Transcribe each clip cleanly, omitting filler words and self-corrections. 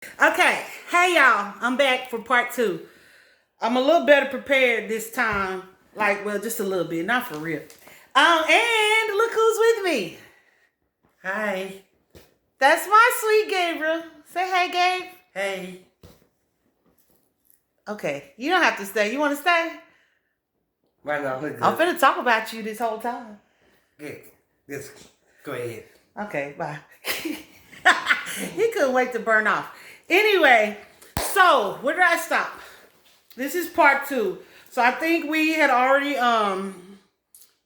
Okay, hey y'all, I'm back for part two. I'm a little better prepared this time. Like, well, just a little bit, not for real. And look who's with me. Hi. That's my sweet Gabriel. Say hey, Gabe. Hey. Okay, you don't have to stay. You want to stay? Right now, we're good. I'm finna talk about you this whole time. Good. Just go ahead. Okay, bye. He couldn't wait to burn off. Anyway, so where did I stop? This is part two. So I think we had already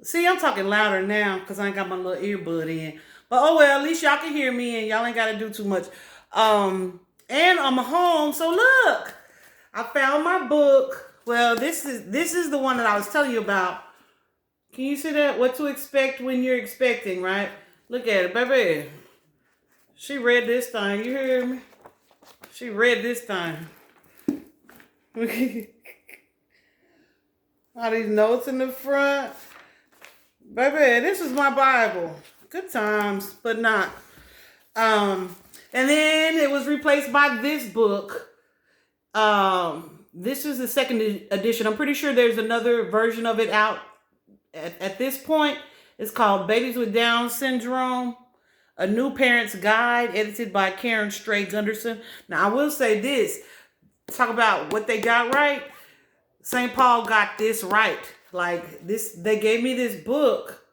see, I'm talking louder now because I ain't got my little earbud in. But oh well, at least y'all can hear me and y'all ain't gotta do too much. And I'm home, so look, I found my book. Well, this is the one that I was telling you about. Can you see that? What to expect when you're expecting, right? Look at it, baby. She read this thing. You hear me? She read this thing. All these notes in the front. Baby, this is my Bible. Good times, but not. And then it was replaced by this book. This is the second edition. I'm pretty sure there's another version of it out at this point. It's called Babies with Down Syndrome, A New Parent's Guide, edited by Karen Stray Gunderson. Now, I will say this. Talk about what they got right. St. Paul got this right. Like, this, they gave me this book.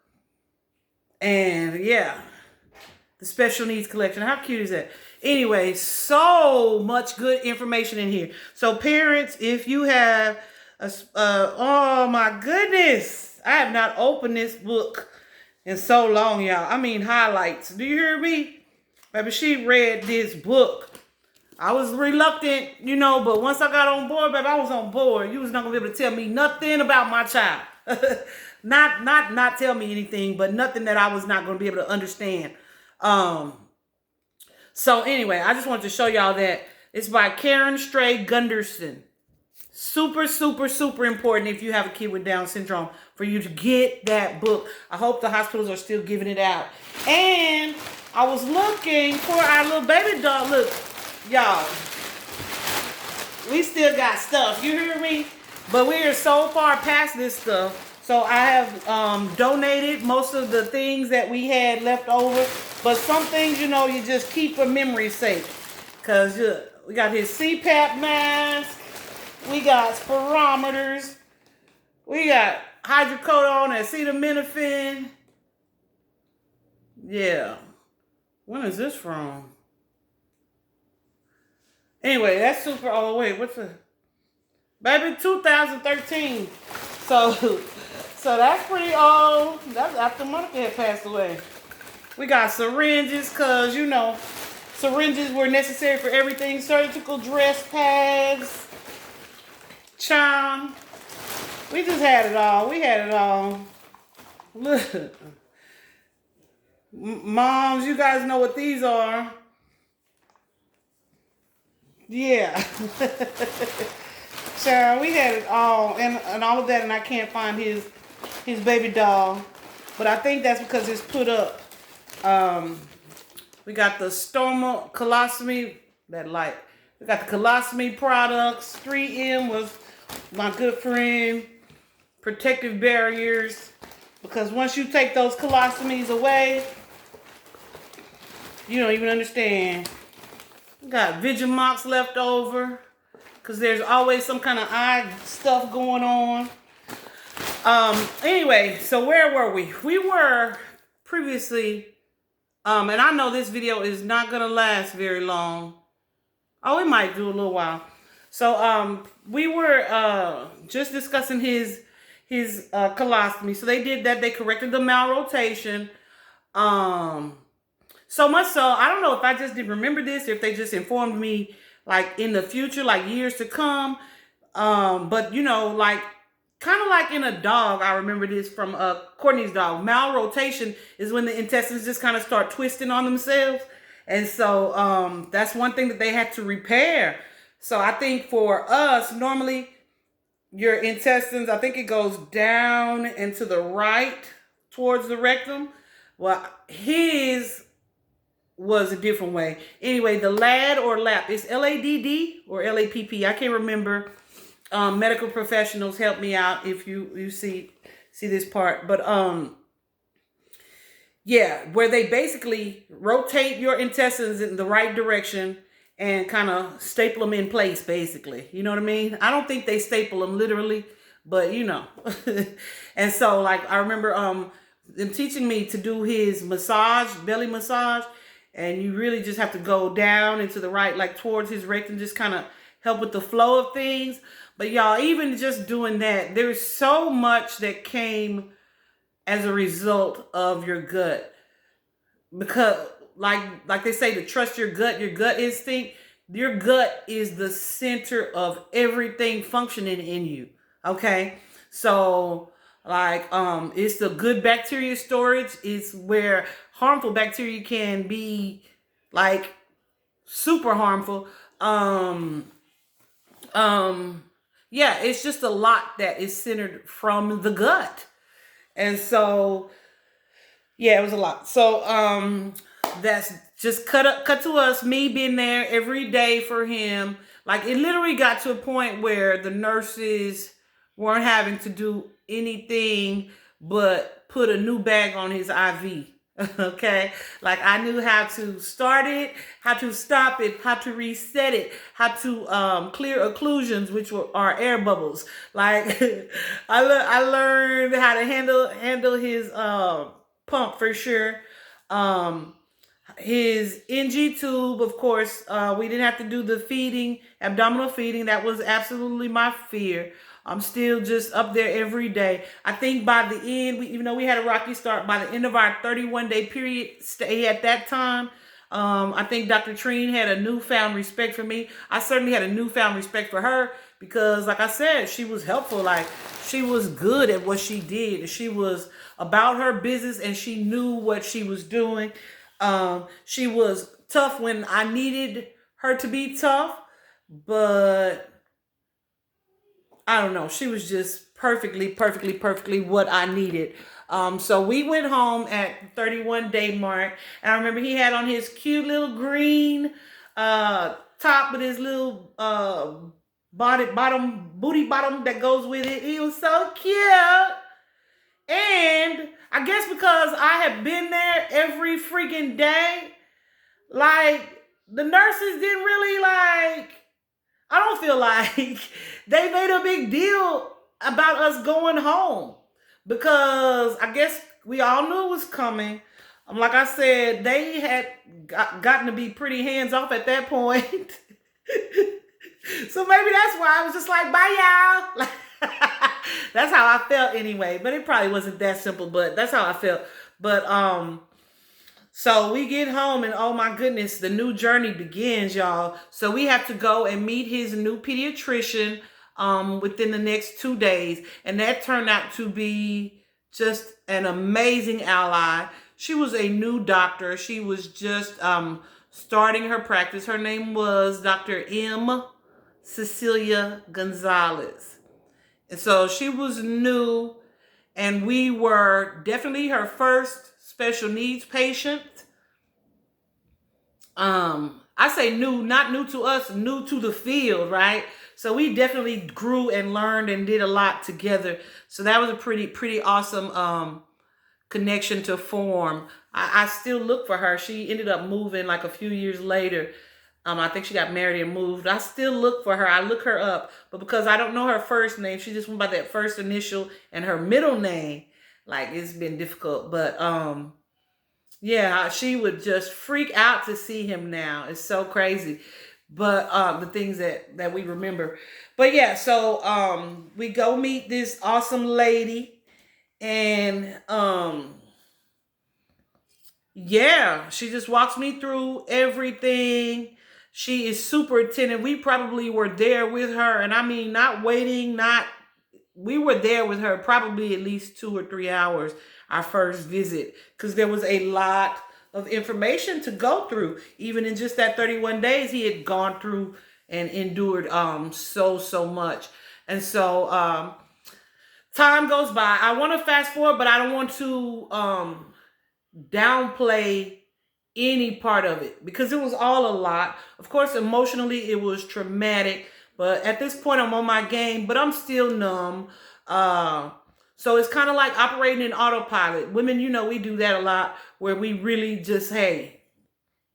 And, yeah. The special needs collection. How cute is that? Anyway, so much good information in here. So, parents, if you have oh my goodness, I have not opened this book in so long, y'all. I mean, highlights. Do you hear me? Baby, she read this book. I was reluctant, but once I got on board, baby, I was on board. You was not gonna be able to tell me nothing about my child. not tell me anything, but nothing that I was not gonna be able to understand. So anyway, I just wanted to show y'all that it's by Karen Stray Gunderson. Super, super, super important if you have a kid with Down syndrome for you to get that book. I hope the hospitals are still giving it out. And I was looking for our little baby doll. Look, y'all, we still got stuff. You hear me? But we are so far past this stuff. So I have donated most of the things that we had left over. But some things, you just keep for memory's sake. Because we got his CPAP mask. We got spirometers. We got hydrocodone, acetaminophen. Yeah. When is this from? Anyway, that's super. Oh, wait. What's the... Baby, 2013. So that's pretty old. That's after Monica had passed away. We got syringes because, syringes were necessary for everything. Surgical dress pads. Charm. We just had it all. We had it all. Look. Moms, you guys know what these are. Yeah. Child, we had it all. And all of that, and I can't find his baby doll. But I think that's because it's put up. We got the stoma colostomy, that light. We got the colostomy products. 3M was my good friend. Protective barriers. Because once you take those colostomies away, you don't even understand. We got Vigimox left over. Because there's always some kind of eye stuff going on. Anyway, so where were we? We were previously, and I know this video is not going to last very long. Oh, it might do a little while. So, we were just discussing his colostomy. So they did that. They corrected the malrotation. So much so, I don't know if I just didn't remember this, or if they just informed me, like, in the future, like, years to come. But, like, kind of like in a dog, I remember this from Courtney's dog. Malrotation is when the intestines just kind of start twisting on themselves. And so that's one thing that they had to repair. So I think for us, normally your intestines, I think it goes down and to the right towards the rectum. Well, his was a different way. Anyway, the lad or lap, it's LADD or LAPP. I can't remember. Medical professionals help me out if you see this part. But yeah, where they basically rotate your intestines in the right direction and kind of staple them in place, basically. You know what I mean? I don't think they staple them literally, but you know. And so, like, I remember them teaching me to do his massage, belly massage, and you really just have to go down into the right, like towards his rectum, just kind of help with the flow of things. But y'all, even just doing that, there's so much that came as a result of your gut. Because like they say, to trust your gut instinct, your gut is the center of everything functioning in you. Okay? So like it's the good bacteria storage. It's where harmful bacteria can be like super harmful. Yeah, it's just a lot that is centered from the gut. And so yeah, it was a lot. So that's just cut to us, me being there every day for him. Like, it literally got to a point where the nurses weren't having to do anything but put a new bag on his IV. Okay, like I knew how to start it, how to stop it, how to reset it, how to clear occlusions, which are air bubbles. Like I learned how to handle his pump for sure. His NG tube, of course, we didn't have to do the feeding, abdominal feeding. That was absolutely my fear. I'm still just up there every day. I think by the end, even though we had a rocky start, by the end of our 31-day period stay at that time, I think Dr. Treen had a newfound respect for me. I certainly had a newfound respect for her because, like I said, she was helpful. Like, she was good at what she did. She was about her business and she knew what she was doing. She was tough when I needed her to be tough, but I don't know. She was just perfectly what I needed. So we went home at the 31-day mark, and I remember he had on his cute little green top with his little booty bottom that goes with it. He was so cute. And I guess because I had been there every freaking day, like, the nurses didn't really I don't feel like they made a big deal about us going home because I guess we all knew it was coming. Like I said, they had gotten to be pretty hands off at that point. So maybe that's why I was just like, bye y'all. That's how I felt anyway. But it probably wasn't that simple, but that's how I felt. But so we get home and oh my goodness, the new journey begins, y'all. So we have to go and meet his new pediatrician within the next 2 days. And that turned out to be just an amazing ally. She was a new doctor. She was just starting her practice. Her name was Dr. M. Cecilia Gonzalez. And so she was new, and we were definitely her first special needs patient. I say new, not new to us, new to the field, right? So we definitely grew and learned and did a lot together. So that was a pretty awesome connection to form. I still look for her. She ended up moving like a few years later. I think she got married and moved. I still look for her. I look her up. But because I don't know her first name, she just went by that first initial and her middle name. Like, it's been difficult. But yeah, she would just freak out to see him now. It's so crazy. But the things that we remember. But yeah, so we go meet this awesome lady. And yeah, she just walks me through everything. She is super attentive. We probably were there with her, and I mean, not waiting, we were there with her probably at least 2 or 3 hours, our first visit, because there was a lot of information to go through. Even in just that 31 days, he had gone through and endured so much. And so time goes by. I want to fast forward, but I don't want to downplay any part of it because it was all a lot. Of course, emotionally, it was traumatic. But at this point, I'm on my game, but I'm still numb. Uh, so it's kind of like operating in autopilot. Women, we do that a lot where we really just, hey,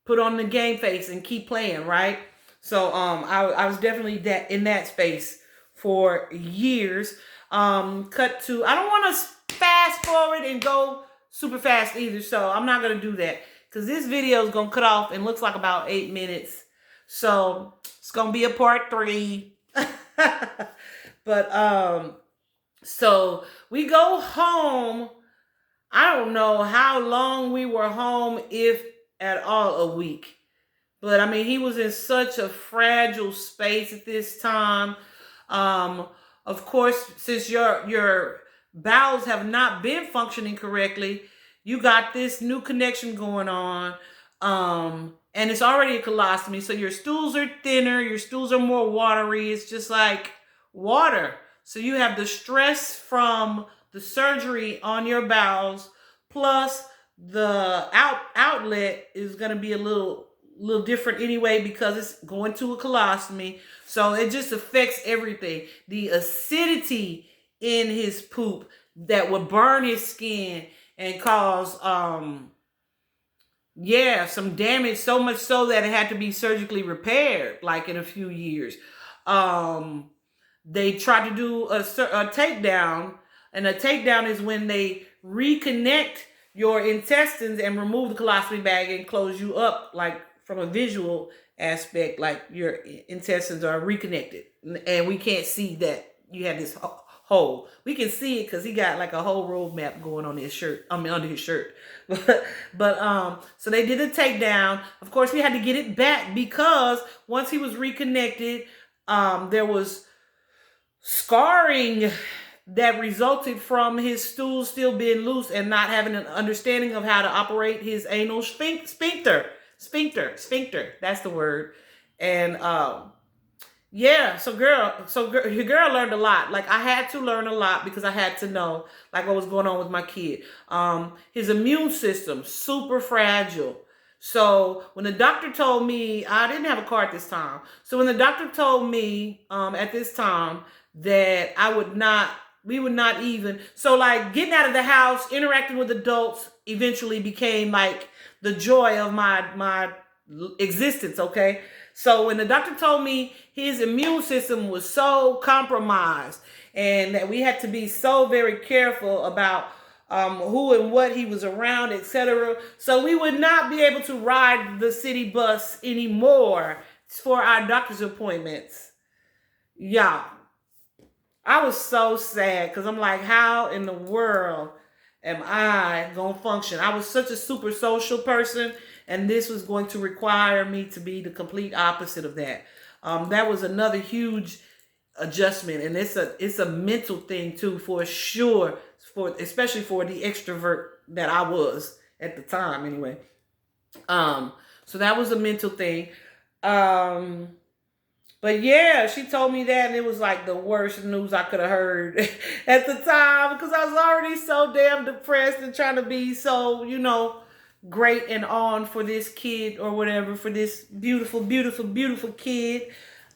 put on the game face and keep playing, right? So I was definitely that in that space for years. Cut to I don't want to fast forward and go super fast either, so I'm not gonna do that because this video is gonna cut off and looks like about 8 minutes. So it's gonna be a part 3. But so we go home. I don't know how long we were home, if at all, a week. But I mean, he was in such a fragile space at this time. Of course, since your bowels have not been functioning correctly, you got this new connection going on. And it's already a colostomy, so your stools are thinner, your stools are more watery. It's just like water. So you have the stress from the surgery on your bowels, plus the outlet is going to be a little different anyway because it's going to a colostomy. So it just affects everything. The acidity in his poop that would burn his skin and cause some damage, so much so that it had to be surgically repaired like in a few years. They tried to do a takedown, and a takedown is when they reconnect your intestines and remove the colostomy bag and close you up, like from a visual aspect, like your intestines are reconnected, and we can't see that you have this hole. We can see it because he got like a whole road map going on his shirt. I mean, under his shirt. but so they did a takedown. Of course, we had to get it back because once he was reconnected, there was scarring that resulted from his stool still being loose and not having an understanding of how to operate his anal sphincter. That's the word. And your girl learned a lot. Like, I had to learn a lot because I had to know like what was going on with my kid. His immune system, super fragile. So when the doctor told me, I didn't have a car at this time. So when the doctor told me at this time that we would not even, so like getting out of the house, interacting with adults eventually became like the joy of my existence, okay? So when the doctor told me his immune system was so compromised and that we had to be so very careful about who and what he was around, etc. So we would not be able to ride the city bus anymore for our doctor's appointments. Yeah. I was so sad because I'm like, how in the world am I going to function? I was such a super social person, and this was going to require me to be the complete opposite of that. That was another huge adjustment, and it's a mental thing too, for sure, especially for the extrovert that I was at the time anyway. So that was a mental thing. But yeah, she told me that, and it was like the worst news I could have heard at the time because I was already so damn depressed and trying to be so, great and on for this kid or whatever, for this beautiful, beautiful, beautiful kid.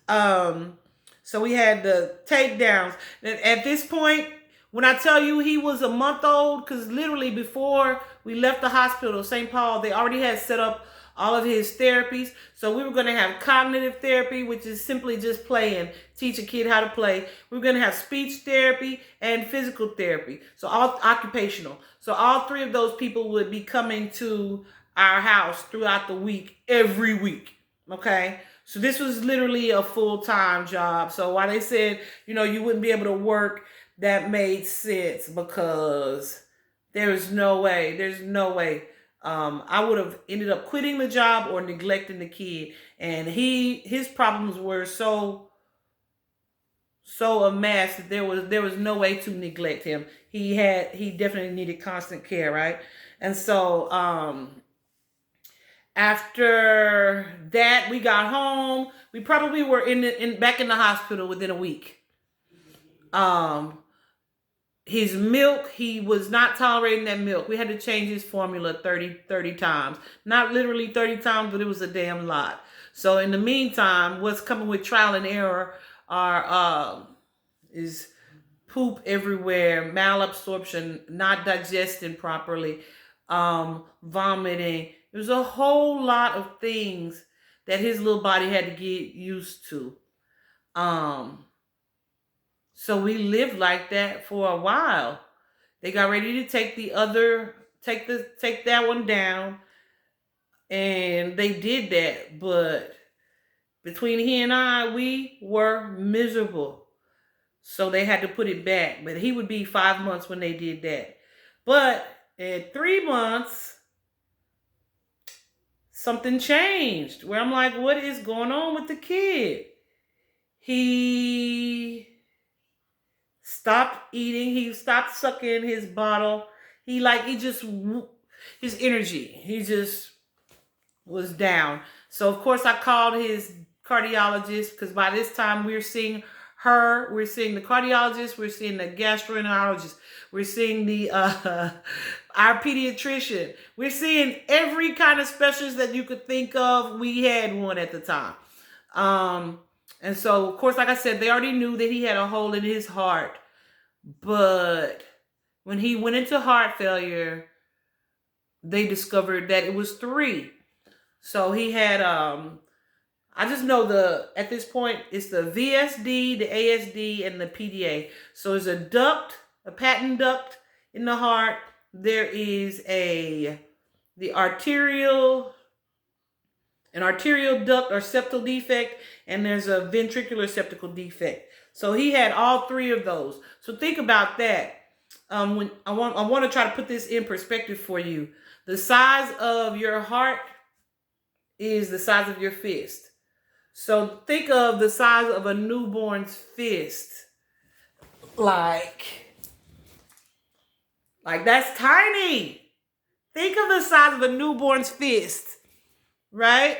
So we had the takedowns. And at this point, when I tell you he was a month old, because literally before we left the hospital, St. Paul, they already had set up all of his therapies. So we were going to have cognitive therapy, which is simply just playing, teach a kid how to play. We were going to have speech therapy and physical therapy. So all occupational. So all three of those people would be coming to our house throughout the week, every week. Okay. So this was literally a full-time job. So while they said, you wouldn't be able to work, that made sense because there's no way. I would have ended up quitting the job or neglecting the kid. And his problems were so amassed that there was no way to neglect him. He definitely needed constant care, right? And so after that, we got home. We probably were back in the hospital within a week. his milk, he was not tolerating that milk. We had to change his formula 30 times. Not literally 30 times, but it was a damn lot. So in the meantime, what's coming with trial and error is poop everywhere, malabsorption, not digesting properly, vomiting. There's a whole lot of things that his little body had to get used to. So we lived like that for a while. They got ready to take that one down, and they did that. But between he and I, we were miserable. So they had to put it back. But he would be 5 months when they did that. But at 3 months, something changed. Where I'm like, what is going on with the kid? He stopped eating. He stopped sucking his bottle. His energy, he just was down. So of course I called his cardiologist, because by this time we're seeing the cardiologist, we're seeing the gastroenterologist, we're seeing the our pediatrician, we're seeing every kind of specialist that you could think of. We had one at the time. And so of course, like I said, they already knew that he had a hole in his heart. But when he went into heart failure, they discovered that it was 3. So he had, I just know at this point, it's the VSD, the ASD, and the PDA. So there's a patent duct in the heart. There is an arterial duct or septal defect, and there's a ventricular septal defect. So he had all 3 of those. So think about that. When I want to try to put this in perspective for you. The size of your heart is the size of your fist. So think of the size of a newborn's fist. Like that's tiny. Think of the size of a newborn's fist, right?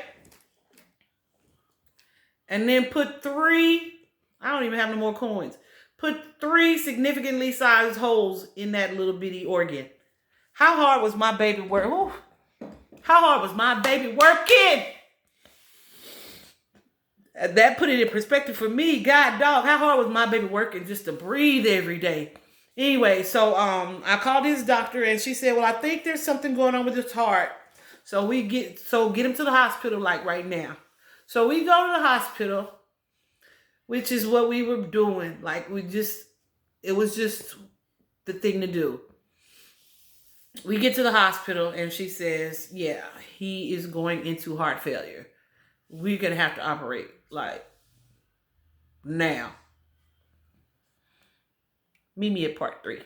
And then put 3, I don't even have no more coins. Put 3 significantly sized holes in that little bitty organ. How hard was my baby working? How hard was my baby working? That put it in perspective for me. God dog, how hard was my baby working just to breathe every day? Anyway, so I called his doctor, and she said, well, I think there's something going on with his heart. So get him to the hospital like right now. So we go to the hospital, which is what we were doing. It was just the thing to do. We get to the hospital, and she says, yeah, he is going into heart failure. We're going to have to operate now. Meet me at part 3.